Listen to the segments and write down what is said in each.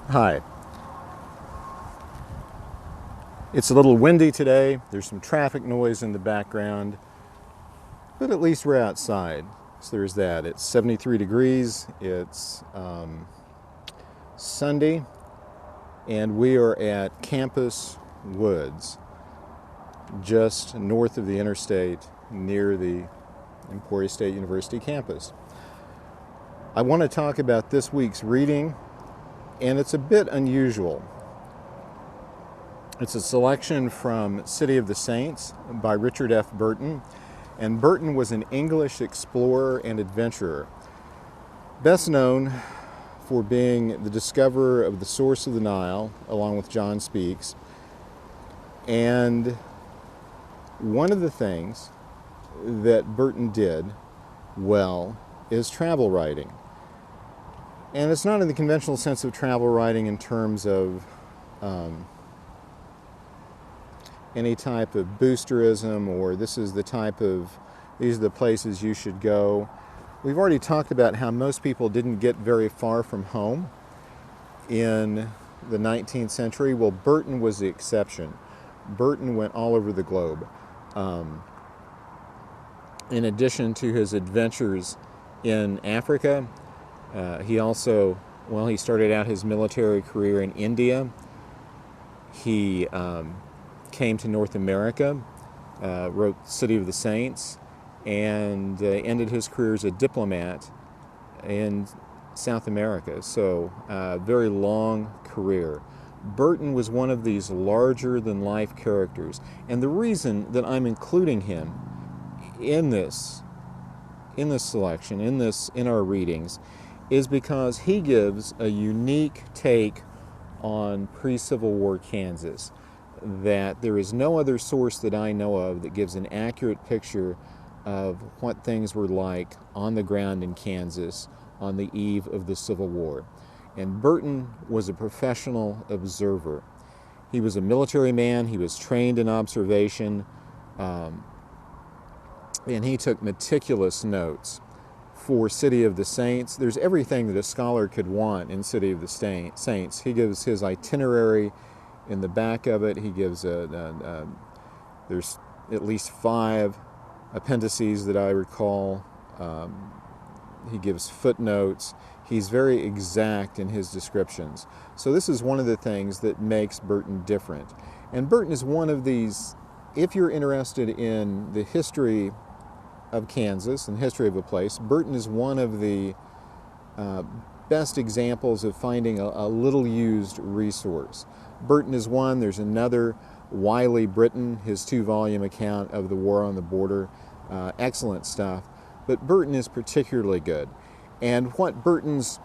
Hi. It's a little windy today. There's some traffic noise in the background, but at least we're outside. So there's that. It's 73 degrees. It's Sunday, and we are at Campus Woods, just north of the interstate near the Emporia State University campus. I want to talk about this week's reading, and it's a bit unusual. It's a selection from City of the Saints by Richard F. Burton, and Burton was an English explorer and adventurer, best known for being the discoverer of the source of the Nile, along with John Speaks. And one of the things that Burton did well is travel writing. And it's not in the conventional sense of travel writing in terms of any type of boosterism or these are the places you should go. We've already talked about how most people didn't get very far from home in the 19th century. Well, Burton was the exception. Burton went all over the globe. In addition to his adventures in Africa, he started out his military career in India. He came to North America, wrote City of the Saints, and ended his career as a diplomat in South America. So, very long career. Burton was one of these larger-than-life characters, and the reason that I'm including him in this selection, in our readings, is because he gives a unique take on pre-Civil War Kansas that there is no other source that I know of that gives an accurate picture of what things were like on the ground in Kansas on the eve of the Civil War. And Burton was a professional observer. He was a military man. He was trained in observation, and he took meticulous notes for City of the Saints. There's everything that a scholar could want in City of the Saints. He gives his itinerary in the back of it. He gives there's at least 5 appendices that I recall. He gives footnotes. He's very exact in his descriptions. So this is one of the things that makes Burton different. And Burton is one of these, if you're interested in the history of Kansas and the history of a place, Burton is one of the best examples of finding a little used resource. Burton is one. There's another, Wiley Britton, his 2-volume account of the War on the Border. Excellent stuff. But Burton is particularly good. And what Burton's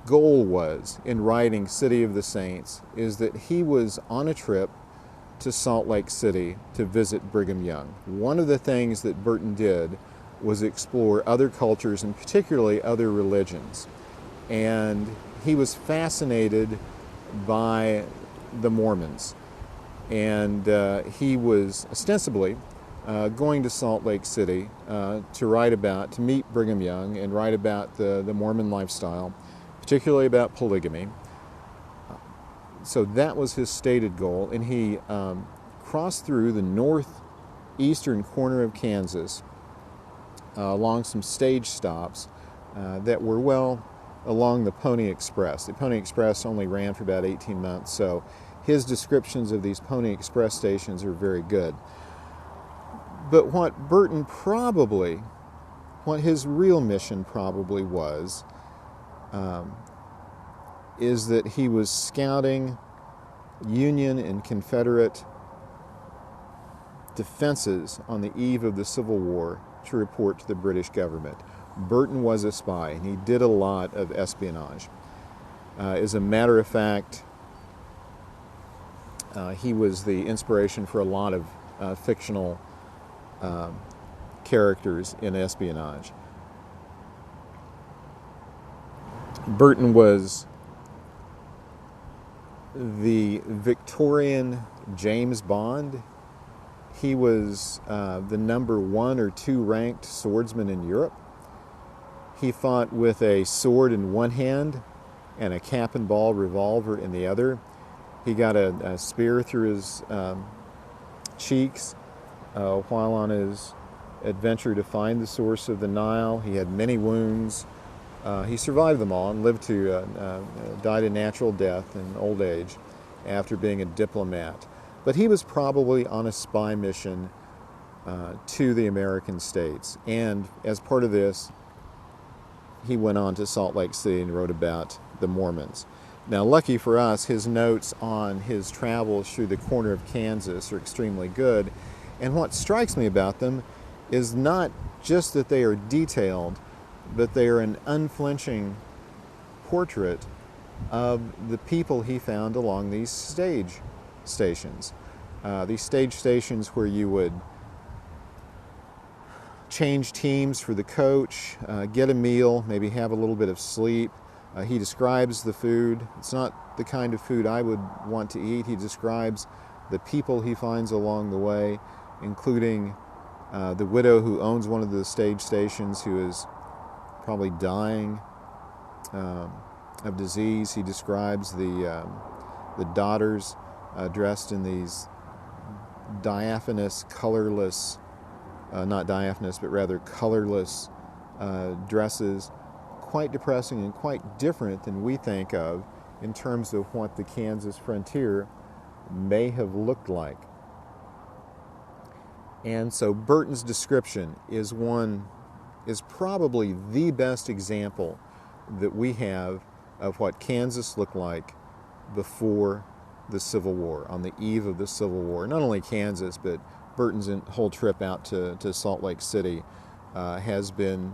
goal was in writing City of the Saints is that he was on a trip to Salt Lake City to visit Brigham Young. One of the things that Burton did was explore other cultures and particularly other religions. And he was fascinated by the Mormons. And he was ostensibly going to Salt Lake City to meet Brigham Young and write about the Mormon lifestyle, particularly about polygamy. So that was his stated goal, and he crossed through the northeastern corner of Kansas along some stage stops that were along the Pony Express. The Pony Express only ran for about 18 months, so his descriptions of these Pony Express stations are very good. But what his real mission probably was, is that he was scouting Union and Confederate defenses on the eve of the Civil War to report to the British government. Burton was a spy, and he did a lot of espionage. As a matter of fact, he was the inspiration for a lot of fictional characters in espionage. Burton was the Victorian James Bond. He was the number 1 or 2 ranked swordsman in Europe. He fought with a sword in one hand and a cap and ball revolver in the other. He got a spear through his cheeks while on his adventure to find the source of the Nile. He had many wounds. He survived them all and lived to died a natural death in old age after being a diplomat. But he was probably on a spy mission to the American states. And as part of this, he went on to Salt Lake City and wrote about the Mormons. Now, lucky for us, his notes on his travels through the corner of Kansas are extremely good. And what strikes me about them is not just that they are detailed, but they are an unflinching portrait of the people he found along these stage stations. These stage stations where you would change teams for the coach, get a meal, maybe have a little bit of sleep. He describes the food. It's not the kind of food I would want to eat. He describes the people he finds along the way, including the widow who owns one of the stage stations who is probably dying of disease. He describes the daughters dressed in these diaphanous, colorless, not diaphanous, but rather colorless dresses, quite depressing and quite different than we think of in terms of what the Kansas frontier may have looked like. And so Burton's description is probably the best example that we have of what Kansas looked like before the Civil War, on the eve of the Civil War. Not only Kansas, but Burton's whole trip out to Salt Lake City has been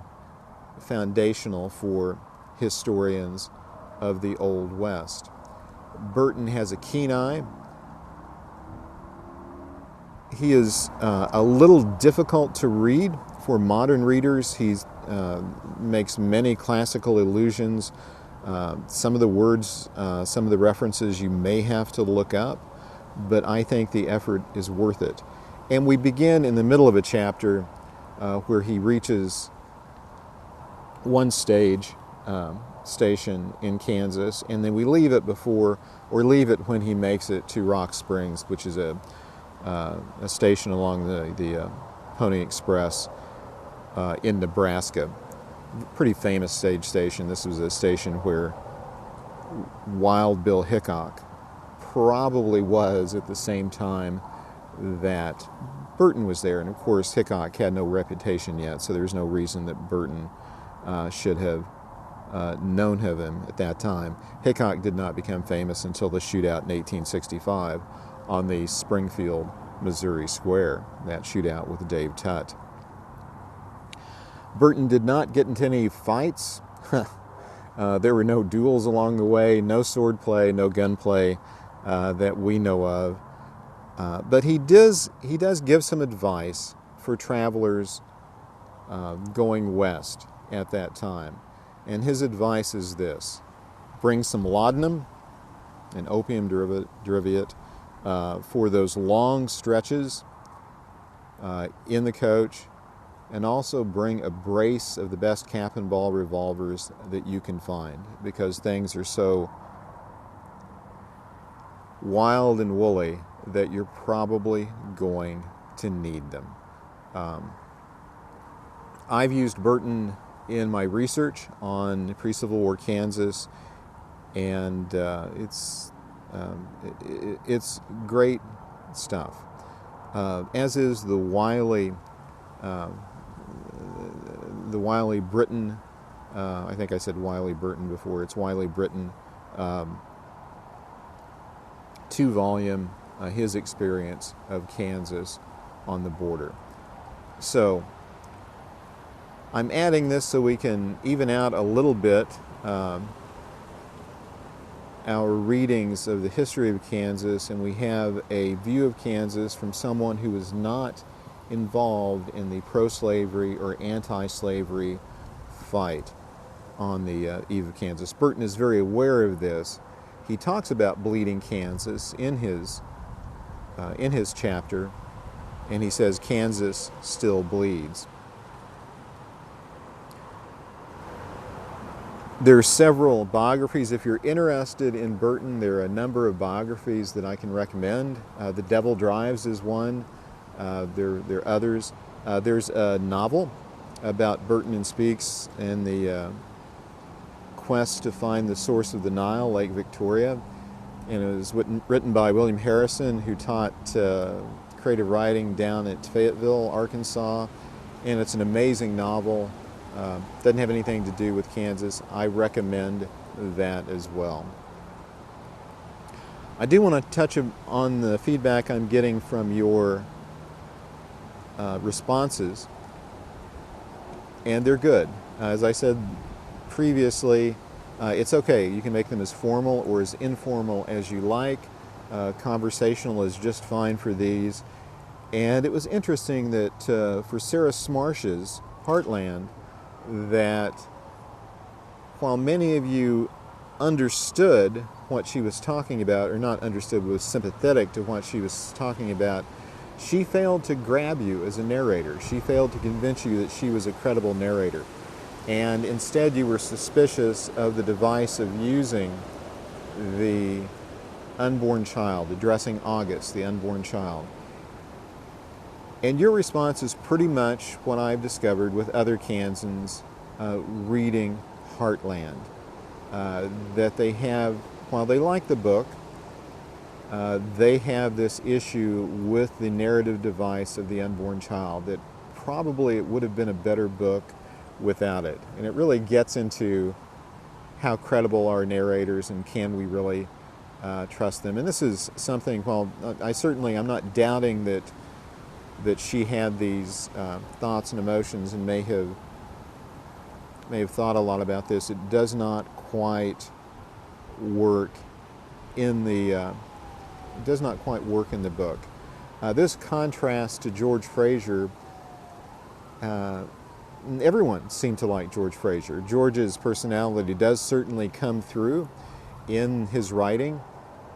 foundational for historians of the Old West. Burton has a keen eye. He is a little difficult to read for modern readers. He makes many classical allusions. Some of the words, some of the references you may have to look up, but I think the effort is worth it. And we begin in the middle of a chapter where he reaches one station in Kansas, and then we leave it before, or leave it when he makes it to Rock Springs, which is a station along the Pony Express in Nebraska. Pretty famous stage station. This was a station where Wild Bill Hickok probably was at the same time that Burton was there. And of course, Hickok had no reputation yet, so there's no reason that Burton should have known of him at that time. Hickok did not become famous until the shootout in 1865 on the Springfield, Missouri Square, that shootout with Dave Tutt. Burton did not get into any fights. There were no duels along the way, no sword play, no gun play that we know of. But he does give some advice for travelers going west at that time. And his advice is this: bring some laudanum, an opium derivative, for those long stretches in the coach, and also bring a brace of the best cap and ball revolvers that you can find, because things are so wild and woolly that you're probably going to need them. I've used Burton in my research on pre-Civil War Kansas, and it's great stuff. As is the wily Britain. I think I said Wiley Burton before. It's Wiley Britain, 2-volume, his experience of Kansas on the border. So I'm adding this so we can even out a little bit our readings of the history of Kansas, and we have a view of Kansas from someone who is not involved in the pro-slavery or anti-slavery fight on the eve of Kansas. Burton is very aware of this. He talks about bleeding Kansas in his chapter, and he says Kansas still bleeds. There are several biographies. If you're interested in Burton, there are a number of biographies that I can recommend. The Devil Drives is one. There are others. There's a novel about Burton and Speakes and the quest to find the source of the Nile, Lake Victoria. And it was written by William Harrison, who taught creative writing down at Fayetteville, Arkansas. And it's an amazing novel. Doesn't have anything to do with Kansas. I recommend that as well. I do want to touch on the feedback I'm getting from your responses, and they're good. As I said previously, it's okay. You can make them as formal or as informal as you like. Conversational is just fine for these. And it was interesting that for Sarah Smarsh's Heartland, that while many of you understood what she was talking about, or not understood, but was sympathetic to what she was talking about, she failed to grab you as a narrator. She failed to convince you that she was a credible narrator. And instead you were suspicious of the device of using the unborn child, addressing August, the unborn child. And your response is pretty much what I've discovered with other Kansans reading Heartland. That they have, while they like the book, they have this issue with the narrative device of the unborn child, that probably it would have been a better book without it. And it really gets into how credible are narrators and can we really trust them. And this is something, well, I'm not doubting that she had these thoughts and emotions and may have thought a lot about this. It does not quite work in the book. This contrast to George Fraser. Everyone seemed to like George Fraser. George's personality does certainly come through in his writing,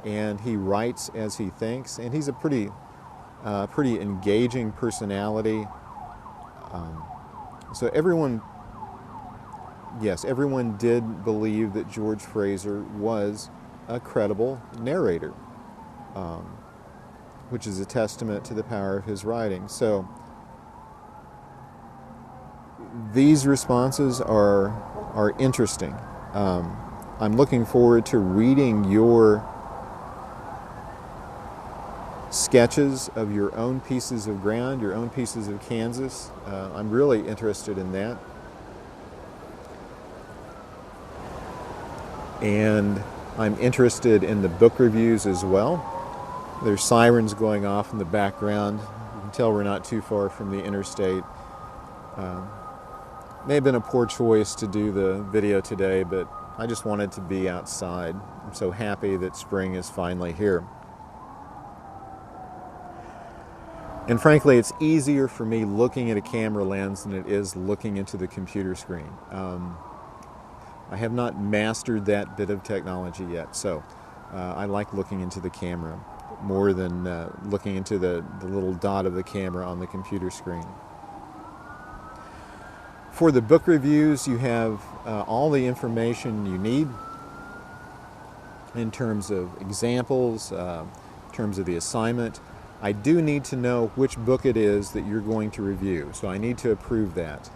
and he writes as he thinks, and he's a pretty engaging personality. So everyone did believe that George Fraser was a credible narrator, which is a testament to the power of his writing. So these responses are interesting. I'm looking forward to reading your sketches of your own pieces of ground, your own pieces of Kansas. I'm really interested in that. And I'm interested in the book reviews as well. There's sirens going off in the background. You can tell we're not too far from the interstate. May have been a poor choice to do the video today, but I just wanted to be outside. I'm so happy that spring is finally here. And frankly, it's easier for me looking at a camera lens than it is looking into the computer screen. I have not mastered that bit of technology yet, so I like looking into the camera more than looking into the little dot of the camera on the computer screen. For the book reviews, you have all the information you need in terms of examples, in terms of the assignment. I do need to know which book it is that you're going to review, so I need to approve that.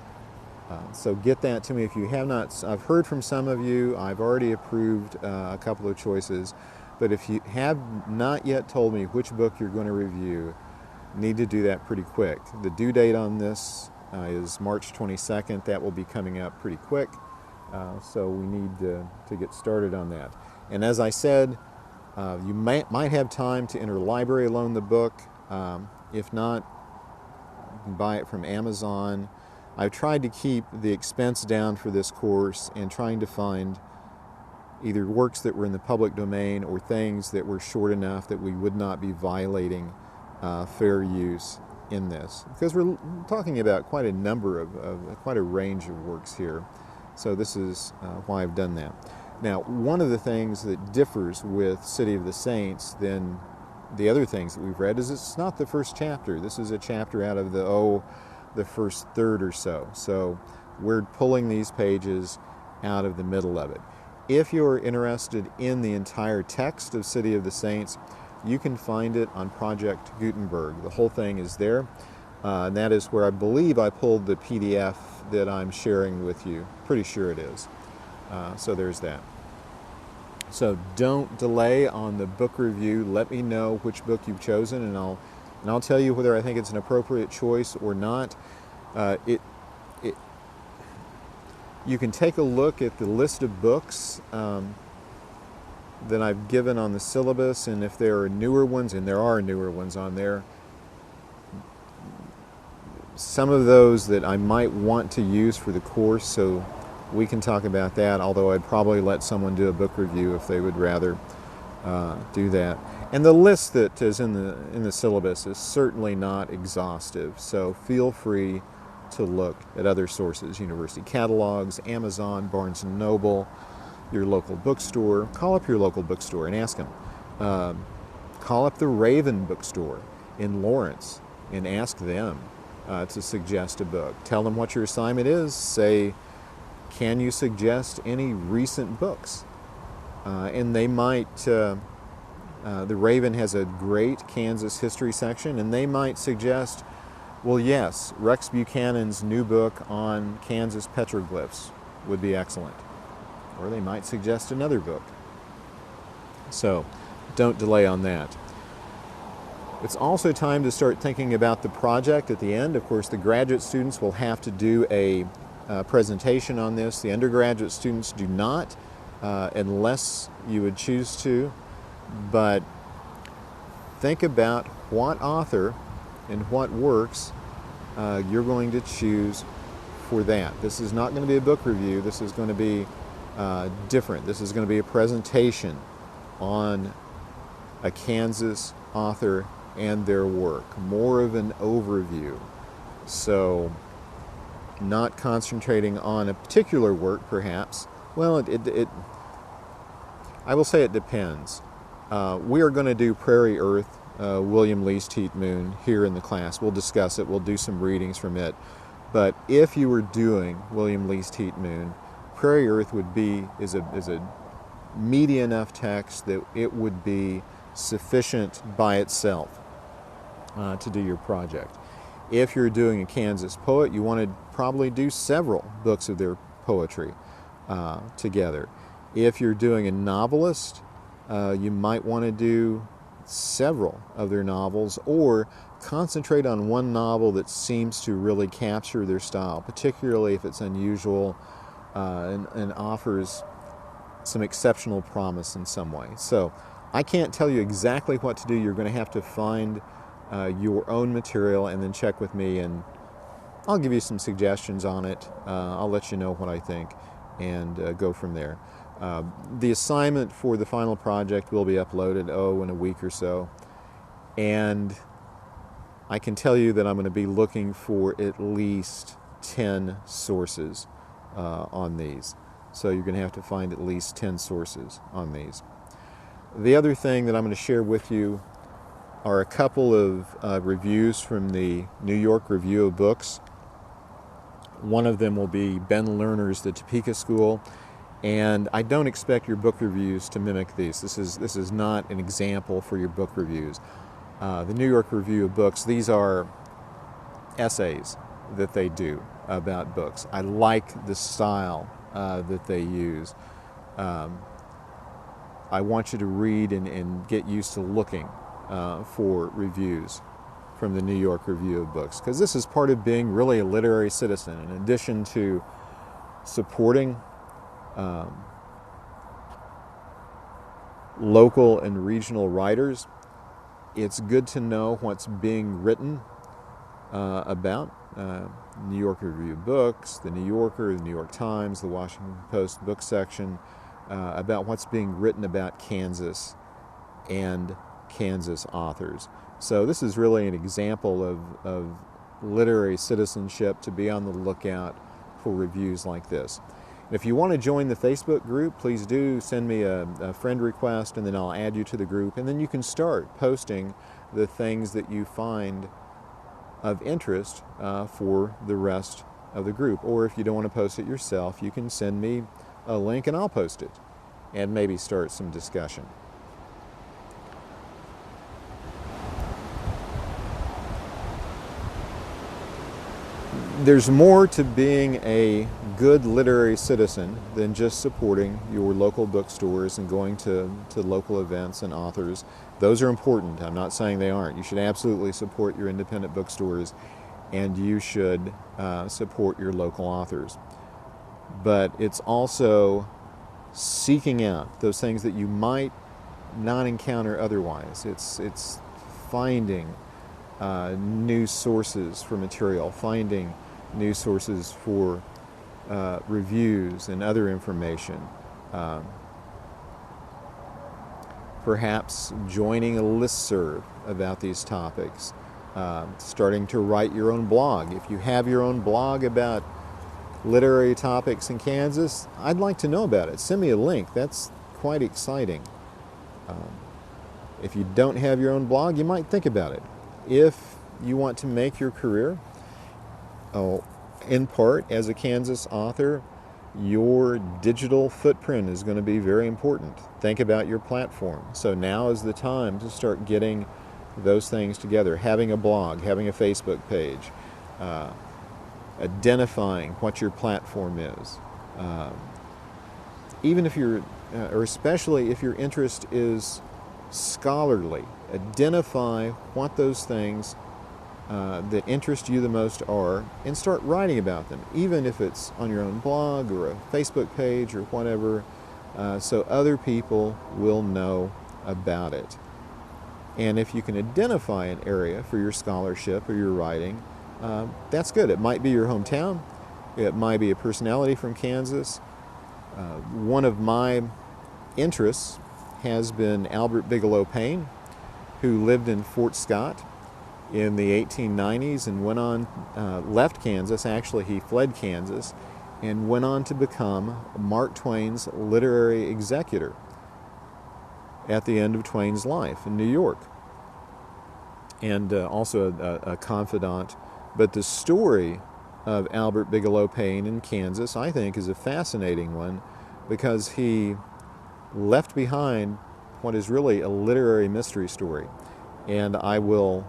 So get that to me if you have not. I've heard from some of you. I've already approved a couple of choices, but if you have not yet told me which book you're going to review, need to do that pretty quick. The due date on this is March 22nd. That will be coming up pretty quick, so we need to get started on that. And as I said, you might have time to interlibrary loan the book. If not, you can buy it from Amazon. I've tried to keep the expense down for this course and trying to find either works that were in the public domain or things that were short enough that we would not be violating fair use in this. Because we're talking about quite a number of quite a range of works here. So this is why I've done that. Now, one of the things that differs with City of the Saints than the other things that we've read is it's not the first chapter. This is a chapter out of the first third or so. So we're pulling these pages out of the middle of it. If you're interested in the entire text of City of the Saints, you can find it on Project Gutenberg. The whole thing is there, and that is where I believe I pulled the PDF that I'm sharing with you. Pretty sure it is. So there's that. So don't delay on the book review. Let me know which book you've chosen, and I'll tell you whether I think it's an appropriate choice or not. You can take a look at the list of books that I've given on the syllabus, and if there are newer ones, and there are newer ones on there, some of those that I might want to use for the course, so we can talk about that, although I'd probably let someone do a book review if they would rather do that. And the list that is in the syllabus is certainly not exhaustive, so feel free to look at other sources, university catalogs, Amazon, Barnes & Noble, your local bookstore. Call up your local bookstore and ask them. Call up the Raven bookstore in Lawrence and ask them to suggest a book. Tell them what your assignment is. Say, can you suggest any recent books? And they might, the Raven has a great Kansas history section, and they might suggest, well, yes, Rex Buchanan's new book on Kansas petroglyphs would be excellent. Or they might suggest another book. So don't delay on that. It's also time to start thinking about the project at the end. Of course, the graduate students will have to do a presentation on this. The undergraduate students do not, unless you would choose to. But think about what author and what works you're going to choose for that. This is not going to be a book review. This is going to be different. This is going to be a presentation on a Kansas author and their work. More of an overview. So not concentrating on a particular work, perhaps. Well, I will say it depends. We are going to do Prairie Earth, William Lee's Teat Moon, here in the class. We'll discuss it. We'll do some readings from it. But if you were doing William Lee's Teat Moon, Prairie Earth is a meaty enough text that it would be sufficient by itself to do your project. If you're doing a Kansas poet, you want to probably do several books of their poetry together. If you're doing a novelist, you might want to do several of their novels, or concentrate on one novel that seems to really capture their style, particularly if it's unusual and offers some exceptional promise in some way. So I can't tell you exactly what to do. You're going to have to find your own material and then check with me, and I'll give you some suggestions on it. I'll let you know what I think and go from there. The assignment for the final project will be uploaded, in a week or so. And I can tell you that I'm going to be looking for at least 10 sources on these. So you're going to have to find at least 10 sources on these. The other thing that I'm going to share with you are a couple of reviews from the New York Review of Books. One of them will be Ben Lerner's The Topeka School. And I don't expect your book reviews to mimic these. This is not an example for your book reviews. The New York Review of Books, these are essays that they do about books. I like the style that they use. I want you to read and get used to looking for reviews from the New York Review of Books, because this is part of being really a literary citizen. In addition to supporting local and regional writers, it's good to know what's being written about. New York Review of Books, the New Yorker, the New York Times, the Washington Post book section, about what's being written about Kansas and Kansas authors. So this is really an example of literary citizenship, to be on the lookout for reviews like this. If you want to join the Facebook group, please do send me a friend request, and then I'll add you to the group, and then you can start posting the things that you find of interest for the rest of the group. Or if you don't want to post it yourself, you can send me a link and I'll post it and maybe start some discussion. There's more to being a good literary citizen than just supporting your local bookstores and going to local events and authors. Those are important. I'm not saying they aren't. You should absolutely support your independent bookstores, and you should support your local authors. But it's also seeking out those things that you might not encounter otherwise. It's finding new sources for material, finding new sources for reviews and other information. Perhaps joining a listserv about these topics, starting to write your own blog. If you have your own blog about literary topics in Kansas, I'd like to know about it. Send me a link. That's quite exciting. If you don't have your own blog, you might think about it. If you want to make your career, in part as a Kansas author, your digital footprint is going to be very important. Think about your platform. So now is the time to start getting those things together. Having a blog, having a Facebook page, identifying what your platform is. Even if you're, or especially if your interest is scholarly, identify what those things that interest you the most are and start writing about them, even if it's on your own blog or a Facebook page or whatever, so other people will know about it. And if you can identify an area for your scholarship or your writing, that's good. It might be your hometown. It might be a personality from Kansas. One of my interests has been Albert Bigelow Paine, who lived in Fort Scott in the 1890s and went on, left Kansas. Actually, he fled Kansas and went on to become Mark Twain's literary executor at the end of Twain's life in New York, and also a confidant. But the story of Albert Bigelow Paine in Kansas, I think, is a fascinating one because he left behind what is really a literary mystery story. And I will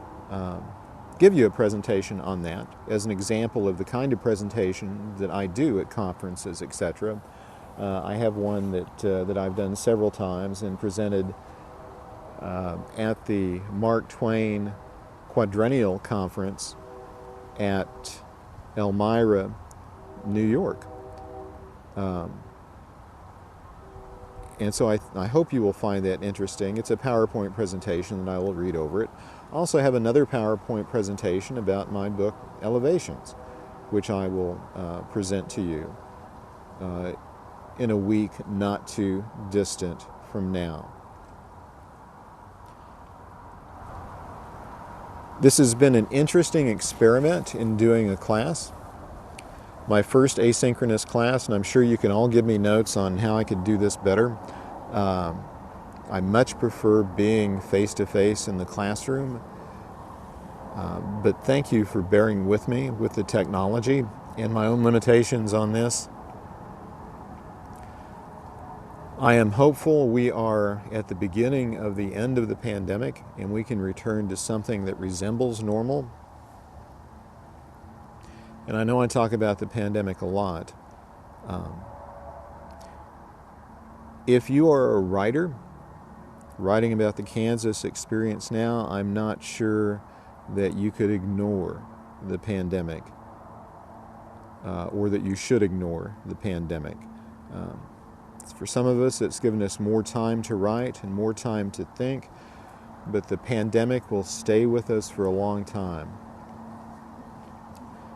give you a presentation on that as an example of the kind of presentation that I do at conferences, etc. I have one that I've done several times and presented at the Mark Twain Quadrennial Conference at Elmira, New York. And so I hope you will find that interesting. It's a PowerPoint presentation and I will read over it. I also have another PowerPoint presentation about my book, Elevations, which I will present to you in a week not too distant from now. This has been an interesting experiment in doing a class. My first asynchronous class, and I'm sure you can all give me notes on how I could do this better. I much prefer being face-to-face in the classroom, but thank you for bearing with me with the technology and my own limitations on this. I am hopeful we are at the beginning of the end of the pandemic and we can return to something that resembles normal. And I know I talk about the pandemic a lot. If you are a writer, writing about the Kansas experience now, I'm not sure that you could ignore the pandemic, or that you should ignore the pandemic. For some of us, it's given us more time to write and more time to think, but the pandemic will stay with us for a long time.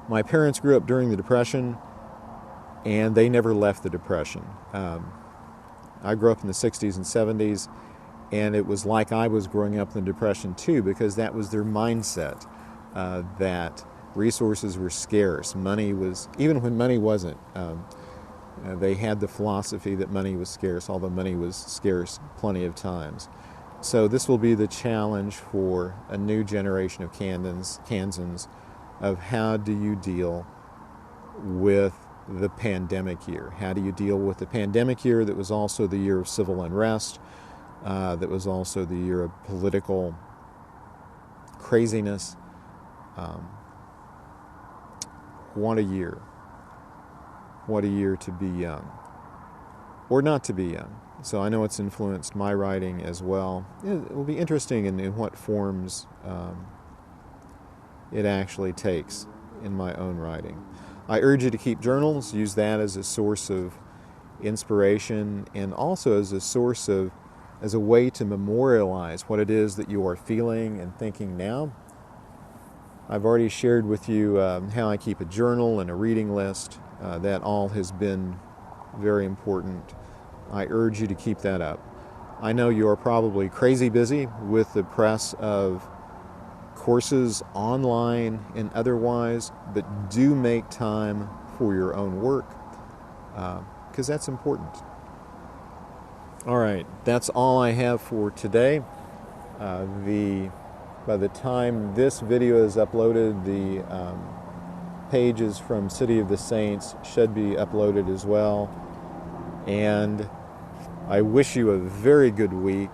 My parents grew up during the Depression, and they never left the Depression. I grew up in the 60s and 70s, and it was like I was growing up in the Depression too, because that was their mindset, that resources were scarce. Money was, even when money wasn't, they had the philosophy that money was scarce, although money was scarce plenty of times. So this will be the challenge for a new generation of Kansans of how do you deal with the pandemic year. How do you deal with the pandemic year that was also the year of civil unrest, that was also the year of political craziness? What a year. What a year to be young. Or not to be young. So I know it's influenced my writing as well. It will be interesting in what forms it actually takes in my own writing. I urge you to keep journals, use that as a source of inspiration and also as a way to memorialize what it is that you are feeling and thinking now. I've already shared with you how I keep a journal and a reading list. That all has been very important. I urge you to keep that up. I know you are probably crazy busy with the press of courses online and otherwise, but do make time for your own work because that's important. All right, that's all I have for today. By the time this video is uploaded, the pages from City of the Saints should be uploaded as well. And I wish you a very good week.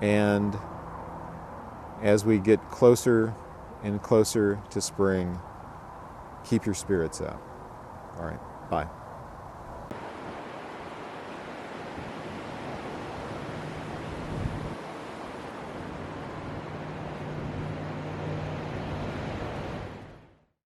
And as we get closer and closer to spring, keep your spirits up. All right, bye.